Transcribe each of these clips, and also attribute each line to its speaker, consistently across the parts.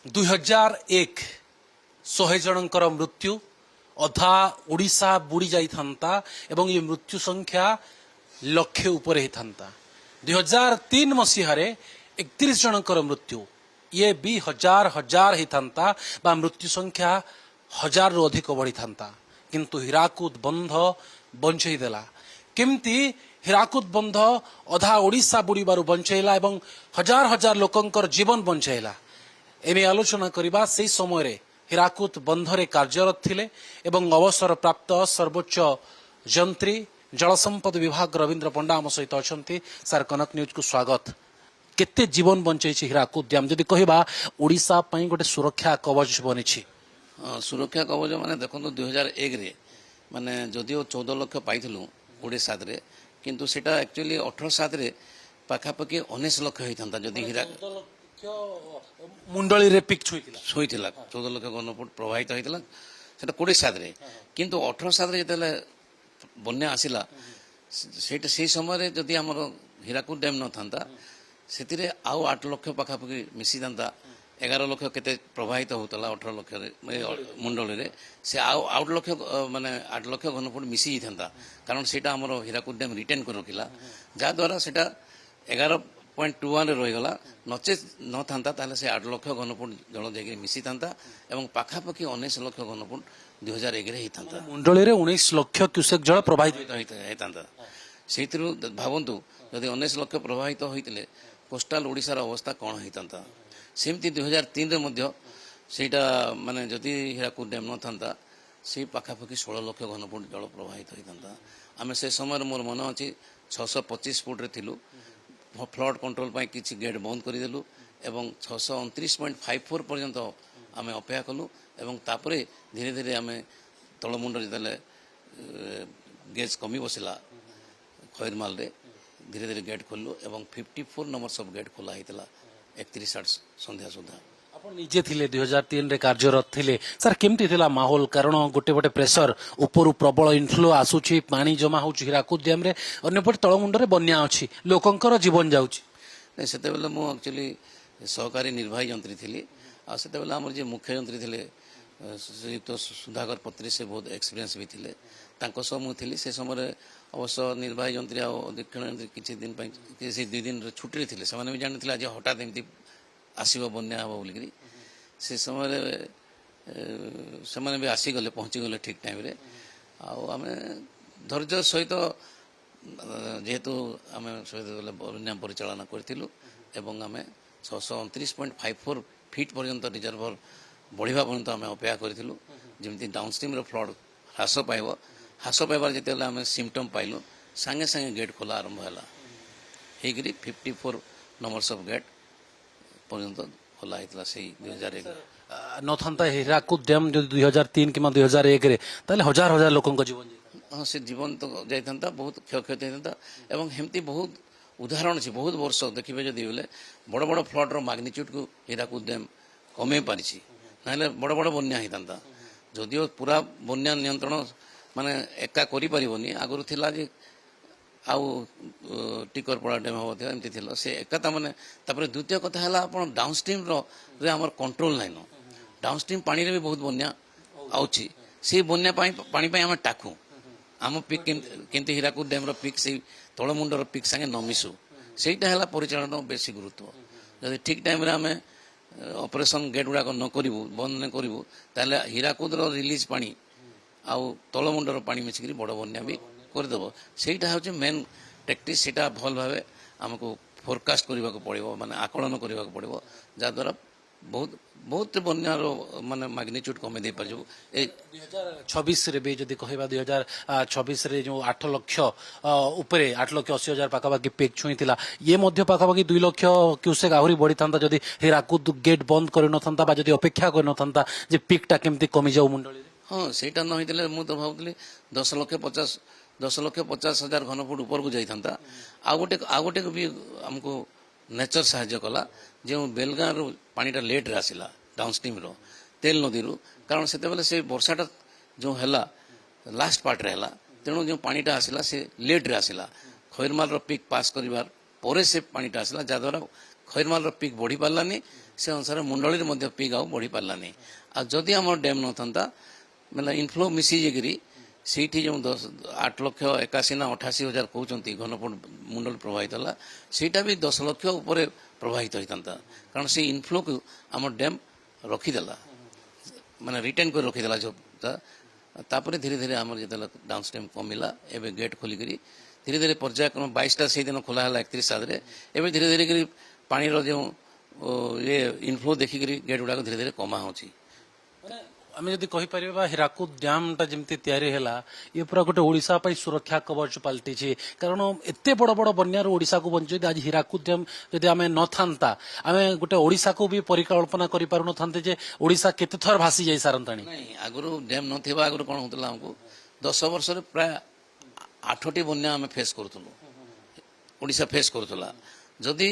Speaker 1: 2001 100 ଜଣଙ୍କର ମୃତ୍ୟୁ ଅଧା ଓଡ଼ିଶା ବୁଡ଼ି ଯାଇଥାନ୍ତା ଏବଂ ଏ ମୃତ୍ୟୁ ସଂଖ୍ୟା ଲକ୍ଷେ ଉପରେ ହେଇଥାନ୍ତା। 2003 ମସିହାରେ 31 ଜଣଙ୍କର ମୃତ୍ୟୁ ଇଏ ବି ହଜାର ହଜାର ହେଇଥାନ୍ତା ବା ମୃତ୍ୟୁ ସଂଖ୍ୟା ହଜାରରୁ ଅଧିକ ବଢ଼ିଥାନ୍ତା। କିନ୍ତୁ ହୀରାକୁଦ ବନ୍ଧ ବଞ୍ଚେଇ ଦେଲା। କେମିତି ହୀରାକୁଦ ବନ୍ଧ ଅଧା ଓଡ଼ିଶା ବୁଡ଼ିବାରୁ ବଞ୍ଚେଇଲା ଏବଂ ହଜାର ହଜାର ଲୋକଙ୍କର ଜୀବନ ବଞ୍ଚେଇଲା। ଏବେ ଆଲୋଚନା କରିବା ସେହି ସମୟରେ ହୀରାକୁଦ ବନ୍ଧରେ କାର୍ଯ୍ୟରତ ଥିଲେ ଏବଂ ଅବସରପ୍ରାପ୍ତ ସର୍ବୋଚ୍ଚ ଯନ୍ତ୍ରୀ ଜଳସମ୍ପଦ ବିଭାଗ ରବୀନ୍ଦ୍ର ପଣ୍ଡା ଆମ ସହିତ ଅଛନ୍ତି। ସାର୍, କନକ ନ୍ୟୁଜକୁ ସ୍ୱାଗତ। କେତେ ଜୀବନ ବଞ୍ଚେଇଛି ହୀରାକୁଦ ଡ୍ୟାମ୍ ଯଦି କହିବା ଓଡ଼ିଶା ପାଇଁ ଗୋଟେ ସୁରକ୍ଷା କବଚ ବନିଛି?
Speaker 2: ସୁରକ୍ଷା କବଚ ମାନେ ଦେଖନ୍ତୁ 2001ରେ ମାନେ ଯଦିଓ 14 ଲକ୍ଷ ପାଇଥିଲୁ 19/7ରେ, କିନ୍ତୁ ସେଟା ଆକ୍ଚୁଆଲି 18/7ରେ ପାଖାପାଖି 19 ଲକ୍ଷ ହେଇଥାନ୍ତା ଯଦି ହୀରା
Speaker 1: ମୁଣ୍ଡଳିରେ ପିକ୍
Speaker 2: ଶୋଇଥିଲା। 14 ଲକ୍ଷ ଘନଫୁଟ ପ୍ରବାହିତ ହେଇଥିଲା ସେଟା 20/7ରେ, କିନ୍ତୁ 18/7ରେ ଯେତେବେଳେ ବନ୍ୟା ଆସିଲା ସେଇଟା ସେଇ ସମୟରେ ଯଦି ଆମର ହୀରାକୁଦ ଡ୍ୟାମ୍ ନଥାନ୍ତା ସେଥିରେ ଆଉ 8 ଲକ୍ଷ ପାଖାପାଖି ମିଶିଥାନ୍ତା। 11 ଲକ୍ଷ କେତେ ପ୍ରବାହିତ ହେଉଥିଲା 18 ଲକ୍ଷରେ ମୁଣ୍ଡଳିରେ, ସେ ଆଉ 8 ଲକ୍ଷ ମାନେ 8 ଲକ୍ଷ ଘନଫୁଟ ମିଶି ଯାଇଥାନ୍ତା। କାରଣ ସେଇଟା ଆମର ହୀରାକୁଦ ଡ୍ୟାମ୍ ରିଟେନ୍ କରି ରଖିଲା, ଯାହାଦ୍ୱାରା ସେଇଟା 11.21ରେ ରହିଗଲା। ନଚେତ୍ ନଥାନ୍ତା ତାହେଲେ ସେ 8 ଲକ୍ଷ ଘନଫୁଟ ଜଳ ଯାଇକି ମିଶିଥାନ୍ତା ଏବଂ ପାଖାପାଖି 19 ଲକ୍ଷ ଘନଫୁଟ 2001ରେ ହେଇଥାନ୍ତା।
Speaker 1: ମୁଣ୍ଡଳିରେ 19 ଲକ୍ଷ କ୍ୟୁସେକ୍ ଜଳ ପ୍ରବାହିତ
Speaker 2: ହେଇଥାନ୍ତା। ସେଇଥିରୁ ଭାବନ୍ତୁ ଯଦି 19 ଲକ୍ଷ ପ୍ରବାହିତ ହୋଇଥିଲେ କୋଷ୍ଟାଲ ଓଡ଼ିଶାର ଅବସ୍ଥା କ'ଣ ହେଇଥାନ୍ତା। ସେମିତି 2003ରେ ମଧ୍ୟ ସେଇଟା ମାନେ ଯଦି ହୀରାକୁଦ ଡ୍ୟାମ୍ ନଥାନ୍ତା ସେଇ ପାଖାପାଖି 16 ଲକ୍ଷ ଘନଫୁଟ ଜଳ ପ୍ରବାହିତ ହୋଇଥାନ୍ତା। ଆମେ ସେ ସମୟରେ ମୋର ମନେ ଅଛି 625 ଫୁଟରେ ଥିଲୁ। ଫ୍ଲଡ୍ କଣ୍ଟ୍ରୋଲ ପାଇଁ କିଛି ଗେଟ୍ ବନ୍ଦ କରିଦେଲୁ ଏବଂ 629.54 ପର୍ଯ୍ୟନ୍ତ ଆମେ ଅପେକ୍ଷା କଲୁ ଏବଂ ତାପରେ ଧୀରେ ଧୀରେ ଆମେ ତଳମୁଣ୍ଡ ଯେତେବେଳେ ଗେଜ୍ କମି ବସିଲା ଖଇରମାଲରେ ଧୀରେ ଧୀରେ ଗେଟ୍ ଖୋଲିଲୁ ଏବଂ 54 ନମ୍ବର ସବୁ ଗେଟ୍ ଖୋଲା ହେଇଥିଲା 31 ସନ୍ଧ୍ୟା ସୁଦ୍ଧା।
Speaker 1: ଆପଣ ନିଜେ ଥିଲେ 2003ରେ କାର୍ଯ୍ୟରତ ଥିଲେ। ସାର୍, କେମିତି ଥିଲା ମାହୋଲ? କାରଣ ଗୋଟେ ଗୋଟେ ପ୍ରେସର ଉପରୁ ପ୍ରବଳ ଇନଫ୍ଲୋ ଆସୁଛି, ପାଣି ଜମା ହେଉଛି ହୀରାକୁଦ ଡ୍ୟାମ୍ରେ, ଅନ୍ୟପଟେ ତଳମୁଣ୍ଡରେ ବନ୍ୟା ଅଛି, ଲୋକଙ୍କର ଜୀବନ ଯାଉଛି।
Speaker 2: ସେତେବେଳେ ମୁଁ ଆକ୍ଚୁଆଲି ସହକାରୀ ନିର୍ବାହୀ ଯନ୍ତ୍ରୀ ଥିଲି। ଆଉ ସେତେବେଳେ ଆମର ଯିଏ ମୁଖ୍ୟ ଯନ୍ତ୍ରୀ ଥିଲେ ଶ୍ରୀଯୁକ୍ତ ସୁଧାକର ପତ୍ରୀ, ସେ ବହୁତ ଏକ୍ସପିରିଏନ୍ସ ବି ଥିଲେ, ତାଙ୍କ ସହ ମୁଁ ଥିଲି। ସେ ସମୟରେ ଅବଶ୍ୟ ନିର୍ବାହୀ ଯନ୍ତ୍ରୀ ଆଉ ଅଧୀକ୍ଷଣ ଯନ୍ତ୍ରୀ କିଛି ଦିନ ପାଇଁ ସେ 2 ଦିନରେ ଛୁଟିରେ ଥିଲେ। ସେମାନେ ବି ଜାଣିଥିଲେ ଆଜି ହଠାତ୍ ଏମିତି ଆସିବ ବନ୍ୟା ହେବ ବୋଲିକିରି। ସେ ସମୟରେ ସେମାନେ ବି ଆସିଗଲେ, ପହଞ୍ଚିଗଲେ ଠିକ୍ ଟାଇମ୍ରେ। ଆଉ ଆମେ ଧୈର୍ଯ୍ୟ ସହିତ ଯେହେତୁ ଆମେ ବନ୍ୟା ପରିଚାଳନା କରିଥିଲୁ ଏବଂ ଆମେ 629.54 ଫିଟ୍ ପର୍ଯ୍ୟନ୍ତ ରିଜର୍ଭର ବଢ଼ିବା ପର୍ଯ୍ୟନ୍ତ ଆମେ ଅପେକ୍ଷା କରିଥିଲୁ ଯେମିତି ଡାଉନଷ୍ଟ୍ରିମ୍ର ଫ୍ଲଡ୍ ହ୍ରାସ ପାଇବ। ହ୍ରାସ ପାଇବାର ଯେତେବେଳେ ଆମେ ସିମ୍ପଟମ୍ ପାଇଲୁ ସାଙ୍ଗେ ସାଙ୍ଗେ ଗେଟ୍ ଖୋଲା ଆରମ୍ଭ ହେଲା ହେଇକରି 54 ନମ୍ବର୍ସ ଅଫ୍ ଗେଟ୍ ପର୍ଯ୍ୟନ୍ତ ଖୋଲା ହେଇଥିଲା ସେଇ 2001।
Speaker 1: ନଥାନ୍ତା ହୀରାକୁଦ ଡ୍ୟାମ୍ ଯଦି 2003 କିମ୍ବା 2001ରେ, ତାହେଲେ ହଜାର ହଜାର ଲୋକଙ୍କ ଜୀବନ
Speaker 2: ହଁ, ସେ ଜୀବନ ତ ଯାଇଥାନ୍ତା, ବହୁତ କ୍ଷୟକ୍ଷତି ହେଇଥାନ୍ତା ଏବଂ ଏମିତି ବହୁତ ଉଦାହରଣ ଅଛି। ବହୁତ ବର୍ଷ ଦେଖିବେ ଯଦି ବୋଲେ ବଡ଼ ବଡ଼ ଫ୍ଲଡ୍ର ମାଗ୍ନିଚ୍ୟୁଡ଼କୁ ହୀରାକୁଦ ଡ୍ୟାମ୍ କମେଇ ପାରିଛି, ନହେଲେ ବଡ଼ ବଡ଼ ବନ୍ୟା ହେଇଥାନ୍ତା। ଯଦିଓ ପୁରା ବନ୍ୟା ନିୟନ୍ତ୍ରଣ ମାନେ ଏକା କରିପାରିବନି, ଆଗରୁ ଥିଲା ଯେ ଆଉ ଟିକରପଡ଼ା ଡ୍ୟାମ୍ ହେବ ଏମିତି ଥିଲା ସେ ଏକା ମାନେ। ତାପରେ ଦ୍ୱିତୀୟ କଥା ହେଲା ଆପଣ ଡାଉନଷ୍ଟ୍ରିମ୍ରେ ଆମର କଣ୍ଟ୍ରୋଲ ନାହିଁ। ଡାଉନଷ୍ଟ୍ରିମ୍ ପାଣିରେ ବି ବହୁତ ବନ୍ୟା ଆଉଛି, ସେଇ ବନ୍ୟା ପାଣି ପାଇଁ ଆମେ ଟାକୁ ଆମ ପିକ୍ କେମିତି ହୀରାକୁଦ ଡ୍ୟାମ୍ର ପିକ୍ ସେଇ ତଳମୁଣ୍ଡର ପିକ୍ ସାଙ୍ଗେ ନ ମିଶୁ, ସେଇଟା ହେଲା ପରିଚାଳନାର ବେଶୀ ଗୁରୁତ୍ୱ। ଯଦି ଠିକ୍ ଟାଇମ୍ରେ ଆମେ ଅପରେସନ୍ ଗେଟ୍ ଗୁଡ଼ାକ ନ କରିବୁ, ବନ୍ଦ ନ କରିବୁ, ତାହେଲେ ହୀରାକୁଦର ରିଲିଜ୍ ପାଣି ଆଉ ତଳମୁଣ୍ଡର ପାଣି ମିଶିକିରି ବଡ଼ ବନ୍ୟା ବି କରିଦେବ। ସେଇଟା ହେଉଛି ମେନ୍ ଟେକ୍ଟିକ୍ସ। ସେଇଟା ଭଲ ଭାବେ ଆମକୁ ଫୋରକାଷ୍ଟ କରିବାକୁ ପଡ଼ିବ, ମାନେ ଆକଳନ କରିବାକୁ ପଡ଼ିବ, ଯାହାଦ୍ୱାରା ବହୁତ ବନ୍ୟାର ମାନେ ମାଗ୍ନିଚ୍ୟୁଡ୍ କମେଇ ଦେଇପାରିବୁ। ଏଇ
Speaker 1: 2026ରେ ବି ଯଦି କହିବା 2026ରେ ଯେଉଁ 8 ଲକ୍ଷ ଉପରେ 8,80,000 ପାଖାପାଖି ପିକ୍ ଛୁଇଁଥିଲା, ଇଏ ମଧ୍ୟ ପାଖାପାଖି 2 ଲକ୍ଷ କ୍ୟୁସେକ୍ ଆହୁରି ବଢ଼ିଥାନ୍ତା ଯଦି ହୀରାକୁଦ ଗେଟ୍ ବନ୍ଦ କରିନଥାନ୍ତା ବା ଯଦି ଅପେକ୍ଷା କରିନଥାନ୍ତା ଯେ ପିକ୍ଟା କେମିତି କମିଯାଉ ମୁଣ୍ଡଳିରେ।
Speaker 2: ହଁ, ସେଇଟା ନ ହେଇଥିଲେ ମୁଁ ତ ଭାବୁଥିଲି 10,50,000 ଘନଫୁଟ ଉପରକୁ ଯାଇଥାନ୍ତା। ଆଉ ଗୋଟେ ବି ଆମକୁ ନେଚର ସାହାଯ୍ୟ କଲା, ଯେଉଁ ବେଲଗାଁରୁ ପାଣିଟା ଲେଟ୍ରେ ଆସିଲା ଡାଉନଷ୍ଟ୍ରିମ୍ର ତେଲ ନଦୀରୁ, କାରଣ ସେତେବେଳେ ସେ ବର୍ଷାଟା ଯେଉଁ ହେଲା ଲାଷ୍ଟ ପାର୍ଟରେ ହେଲା, ତେଣୁ ଯେଉଁ ପାଣିଟା ଆସିଲା ସେ ଲେଟ୍ରେ ଆସିଲା। ଖଇରମାଲର ପିକ୍ ପାସ୍ କରିବାର ପରେ ସେ ପାଣିଟା ଆସିଲା, ଯାହାଦ୍ୱାରା ଖଇରମାଲର ପିକ୍ ବଢ଼ି ପାରିଲାନି से अनुसार मुंडली पिक आउ बढ़ी पारानी आदि आम डैम नथा मतलब इनफ्लो मिसीजिकी ସେଇଠି ଯେଉଁ 8,81,000 ନା 88,000 କହୁଛନ୍ତି ଘନଫୁଟ ମୁଣ୍ଡଳ ପ୍ରବାହିତ ହେଲା ସେଇଟା ବି 10 ଲକ୍ଷ ଉପରେ ପ୍ରବାହିତ ହୋଇଥାନ୍ତା କାରଣ ସେ ଇନଫ୍ଲୋକୁ ଆମ ଡ୍ୟାମ୍ ରଖିଦେଲା ମାନେ ରିଟେନ୍ କରି ରଖିଦେଲା ଯୋଉଟା ତାପରେ ଧୀରେ ଧୀରେ ଆମର ଯେତେବେଳେ ଡାଉନ୍ ଷ୍ଟ୍ରିମ୍ କମିଲା ଏବେ ଗେଟ୍ ଖୋଲିକରି ଧୀରେ ଧୀରେ ପର୍ଯ୍ୟାୟକ୍ରମ 22ଟା ସେଇଦିନ ଖୋଲା ହେଲା 31/7 ଏବେ ଧୀରେ ଧୀରେ କରି ପାଣିର ଯେଉଁ ଇଏ ଇନଫ୍ଲୋ ଦେଖିକରି ଗେଟ୍ ଗୁଡ଼ାକ ଧୀରେ ଧୀରେ କମା ହେଉଛି
Speaker 1: आम जदि कहीपर हीराकुद डैमटा जमी या ये पूरा गोटे ओडिशा सुरक्षा कवच पलटि कारण एत बड़ बड़ बन्यार ओडिशा को बंचे आज हीराकुद डैम जदि आम न था आम गोटे ओडिशा को भी परिकल्पना कर पार नते जे ओडिशा केते थर भासी जाई सारंतानी
Speaker 2: नहीं आगु डैम नथिबा आगु कौन होता हमको 10 वर्ष प्राय 8टी बन्या आम फेस करूँ ओडिशा फेस करूला जदि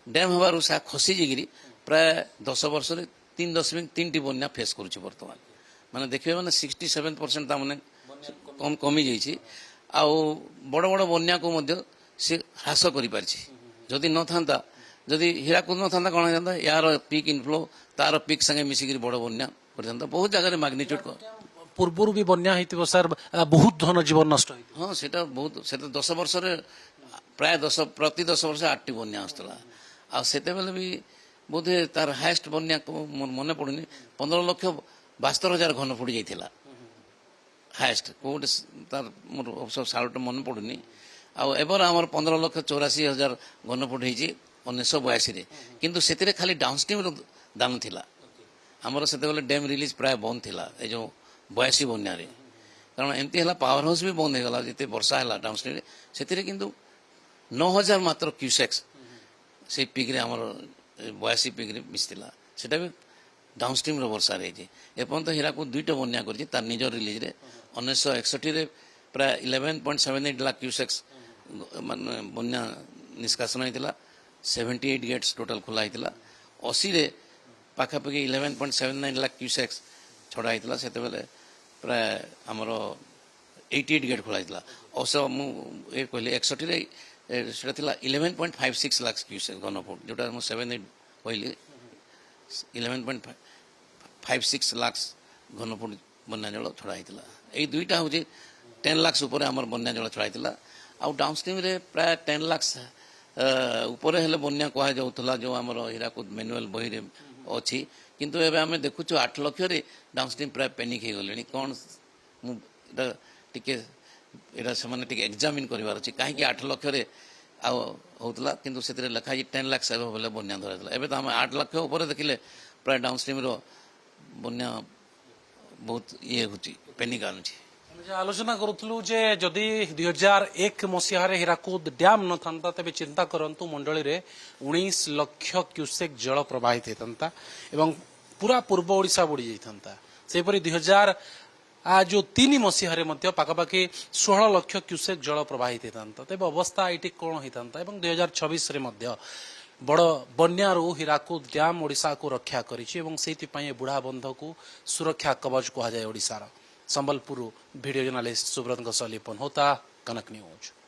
Speaker 2: डैम हबार खसी जाइए प्राय 10 वर्ष 3.3टी बन्या फेस करुच्ची बर्तमान माने देखिए माने 67% तामने कम कमी जाइए आउ बड़ बड़ बन्या को मध्य से ह्रास कर जदि न था जदि हीराकुद न था कौन होता यार पिक इनफ्लो तार पिक संगे मिसिक बड़ बन्या कर बहुत जगह मैग्निट्यूड
Speaker 1: पूर्व भी बन्या होइतिबो सर बहुत धन जीवन नष्ट होइतिबो
Speaker 2: हाँ सेटा बहुत से 10 वर्ष प्राय 10 प्रति 10 वर्ष 8टी बन्या आसला आ सेते बेले भी बोधे तार हाएस्ट बन्या को मन पड़ुनी 15,72,000 घनफुट जाइथिला हाएस्ट कोड तार मोर अवसर सालट मन पड़ुनी आ एबर हमर 15,84,000 घनफुट होइछि 1982 रे किंतु सेतिरे खाली डाउनस्ट्रीम रो दान थिला हमर सेते बेले डैम रिलीज प्राय बंद थिला ए जो 82 बन्या रे कारण एमती हला पावर हाउस भी बंद हो गला जते वर्षा हला डाउनस्ट्रीम रे सेतिरे किंतु 9,000 मात्र क्यूसेक्स से पिक रे हमर 82 पिक रे मिसतिला सेटा भी डाउनस्ट्रीम रो वर्षा रही एपन तो हीराकुद 2टा बन्या करछि तार निज रिलीज रे 1961 रे प्राय 11.78 लाख क्यूसेक्स माने बन्या निष्कासन होइतिला 78 गेट्स टोटल खुला होइतिला 80 रे पाखापाखि 11.79 लाख क्यूसेक्स छड़ा होइतिला सेते बेले प्राय हमरो 88 गेट खुला होइतिला औसो मु ए कहले 61 रे सेटा थिला 11.56 लाख क्यूसेक्स घनफुट जोटा मु 78 कहले 11.56 लाख घनफुट बन्या जल छड़ा होइतिला एई दुईटा होजे 10 लाख ऊपर हमर बन्या जल छड़ा होइतिला आ डाउनस्ट्रीम रे प्राय 10 लाख ऊपर हेले बन्या कहा जाउतला जो हमर हीराकुद मैनुअल बही रे अछि किंतु एबे हमें देखुछु 8 लाख रे डाउनस्ट्रीम प्राय पैनिक हे गलेनी कोन मु टिके एटा से माने टिके एग्जामिन करिवार अछि काहे कि 8 लाख रे आ होतला किंतु सेतरे लखा 10 लाख से होले बन्या धरतला एबे त हम 8 लाख ऊपर देखिले प्राय डाउनस्ट्रीम रो बन्या बहुत ये होची पैनिक आनुची
Speaker 1: आलोचना करूँ जे जदि 2001 मसीह हीराकुद डैम न था तेज चिंता करंतु मंडली रे 19 लाख क्यूसेक जल प्रवाहित होता एवं पूरा पूर्व ओडिशा बुड़ी जाता सेपरी 2003 मसीह पाखापाखि 16 लाख क्यूसेक जल प्रवाहित होता तेज अवस्था ये कौन होता 2026 बड़ बन्यारू हीराकुद डैम ओडिशा को रक्षा करी बुढ़ा बंध को सुरक्षा कवच कहुए ओडिशार संबलपुर वीडियो जर्नलिस्ट सुब्रत लिपन होता कनक न्यूज।